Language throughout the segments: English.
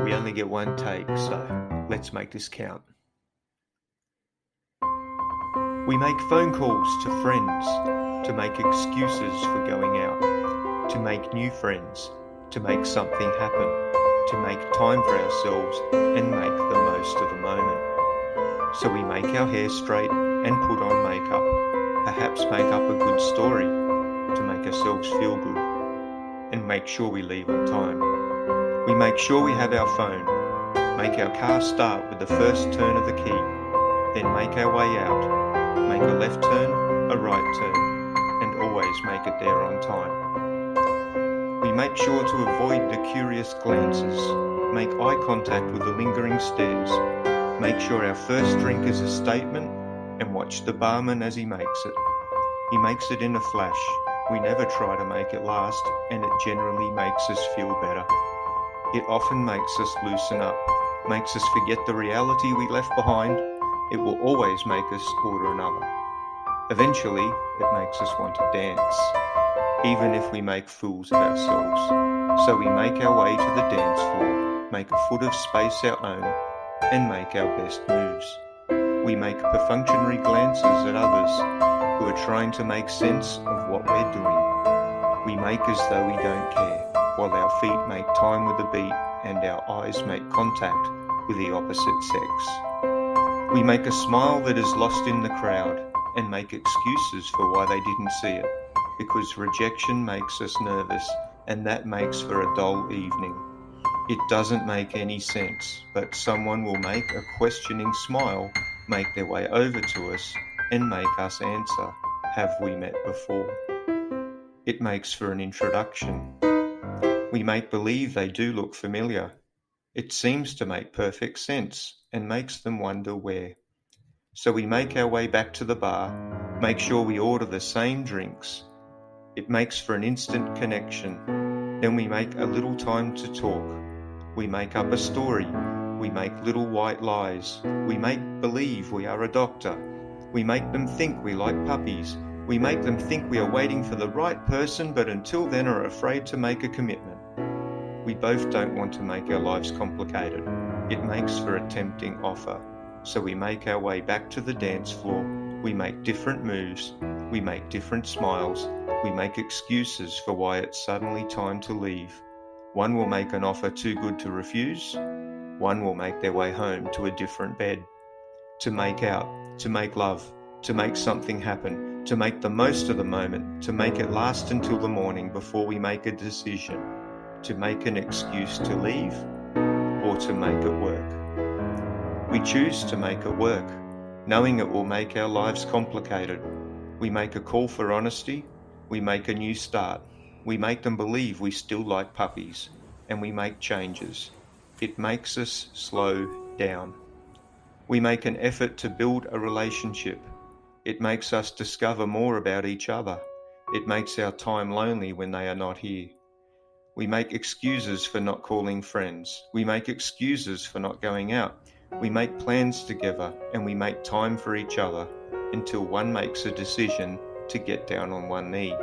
We only get one take, so let's make this count. We make phone calls to friends, to make excuses for going out, to make new friends, to make something happen, to make time for ourselves and make the most of the moment. So we make our hair straight and put on makeup, perhaps make up a good story to make ourselves feel good, and make sure we leave on time. We make sure we have our phone, make our car start with the first turn of the key, then make our way out, make a left turn, a right turn, and always make it there on time. We make sure to avoid the curious glances, make eye contact with the lingering stares, make sure our first drink is a statement, and watch the barman as he makes it. He makes it in a flash. We never try to make it last, and it generally makes us feel better. It often makes us loosen up, makes us forget the reality we left behind. It will always make us order another. Eventually, it makes us want to dance, even if we make fools of ourselves. So we make our way to the dance floor, make a foot of space our own, and make our best moves. We make perfunctory glances at others who are trying to make sense of what we're doing. We make as though we don't care, while our feet make time with the beat and our eyes make contact with the opposite sex. We make a smile that is lost in the crowd and make excuses for why they didn't see it, because rejection makes us nervous and that makes for a dull evening. It doesn't make any sense, but someone will make a questioning smile, make their way over to us, and make us answer, "Have we met before?" It makes for an introduction. We make believe they do look familiar. It seems to make perfect sense and makes them wonder where. So we make our way back to the bar, make sure we order the same drinks. It makes for an instant connection. Then we make a little time to talk. We make up a story. We make little white lies. We make believe we are a doctor. We make them think we like puppies. We make them think we are waiting for the right person, but until then are afraid to make a commitment. We both don't want to make our lives complicated. It makes for a tempting offer. So we make our way back to the dance floor. We make different moves. We make different smiles. We make excuses for why it's suddenly time to leave. One will make an offer too good to refuse. One will make their way home to a different bed. To make out, to make love, to make something happen, to make the most of the moment, to make it last until the morning before we make a decision, to make an excuse to leave or to make it work. We choose to make it work, knowing it will make our lives complicated. We make a call for honesty. We make a new start. We make them believe we still like puppies, and we make changes. It makes us slow down. We make an effort to build a relationship. It makes us discover more about each other. It makes our time lonely when they are not here. We make excuses for not calling friends. We make excuses for not going out. We make plans together, and we make time for each other until one makes a decision to get down on one knee.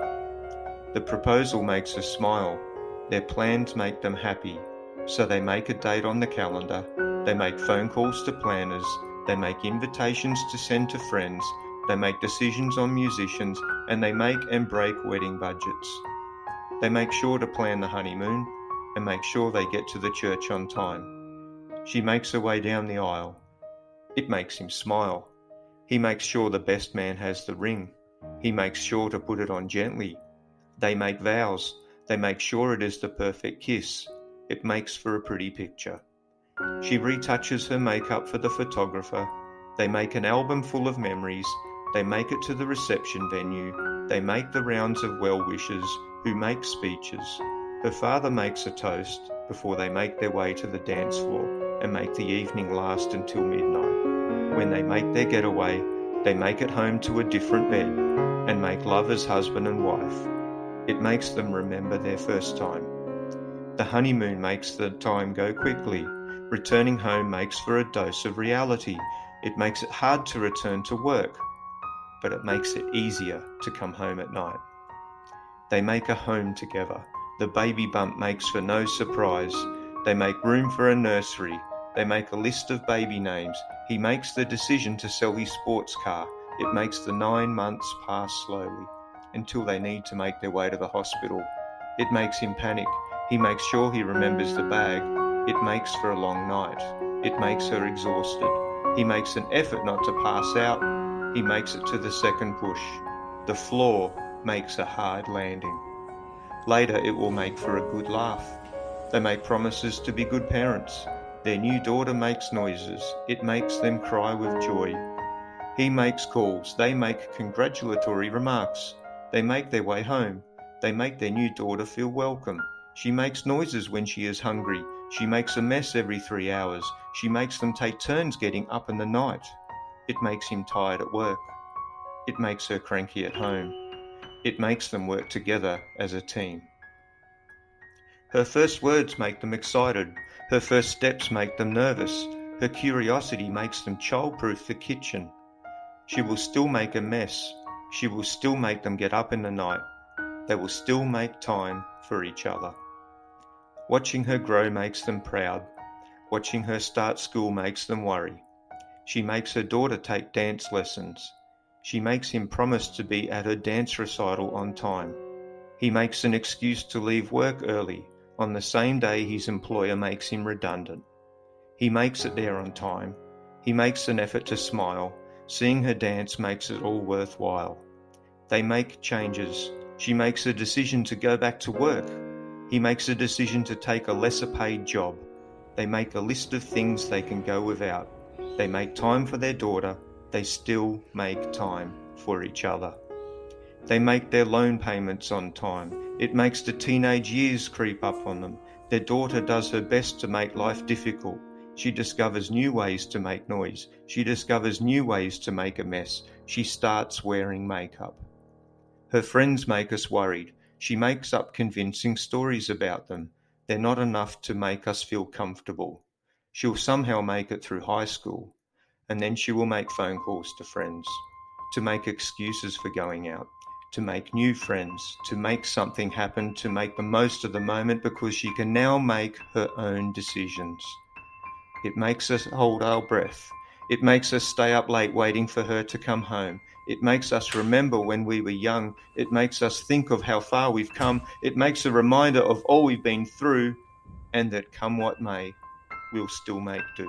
The proposal makes us smile. Their plans make them happy. So they make a date on the calendar. They make phone calls to planners. They make invitations to send to friends. They make decisions on musicians, and they make and break wedding budgets. They make sure to plan the honeymoon and make sure they get to the church on time. She makes her way down the aisle. It makes him smile. He makes sure the best man has the ring. He makes sure to put it on gently. They make vows. They make sure it is the perfect kiss. It makes for a pretty picture. She retouches her makeup for the photographer. They make an album full of memories. They make it to the reception venue. They make the rounds of well-wishers who make speeches. Her father makes a toast before they make their way to the dance floor and make the evening last until midnight. When they make their getaway, they make it home to a different bed and make love as husband and wife. It makes them remember their first time. The honeymoon makes the time go quickly. Returning home makes for a dose of reality. It makes it hard to return to work, but it makes it easier to come home at night. They make a home together. The baby bump makes for no surprise. They make room for a nursery. They make a list of baby names. He makes the decision to sell his sports car. It makes the 9 months pass slowly, until they need to make their way to the hospital. It makes him panic. He makes sure he remembers the bag. It makes for a long night. It makes her exhausted. He makes an effort not to pass out. He makes it to the second push. The floor makes a hard landing. Later it will make for a good laugh. They make promises to be good parents. Their new daughter makes noises. It makes them cry with joy. He makes calls. They make congratulatory remarks. They make their way home. They make their new daughter feel welcome. She makes noises when she is hungry. She makes a mess every 3 hours. She makes them take turns getting up in the night. It makes him tired at work. It makes her cranky at home. It makes them work together as a team. Her first words make them excited. Her first steps make them nervous. Her curiosity makes them childproof the kitchen. She will still make a mess. She will still make them get up in the night. They will still make time for each other. Watching her grow makes them proud. Watching her start school makes them worry. She makes her daughter take dance lessons. She makes him promise to be at her dance recital on time. He makes an excuse to leave work early on the same day his employer makes him redundant. He makes it there on time. He makes an effort to smile. Seeing her dance makes it all worthwhile. They make changes. She makes a decision to go back to work. He makes a decision to take a lesser paid job. They make a list of things they can go without. They make time for their daughter. They still make time for each other. They make their loan payments on time. It makes the teenage years creep up on them. Their daughter does her best to make life difficult. She discovers new ways to make noise. She discovers new ways to make a mess. She starts wearing makeup. Her friends make us worried. She makes up convincing stories about them. They're not enough to make us feel comfortable. She'll somehow make it through high school, and then she will make phone calls to friends, to make excuses for going out, to make new friends, to make something happen, to make the most of the moment because she can now make her own decisions. It makes us hold our breath. It makes us stay up late waiting for her to come home. It makes us remember when we were young. It makes us think of how far we've come. It makes a reminder of all we've been through, and that come what may, we'll still make do.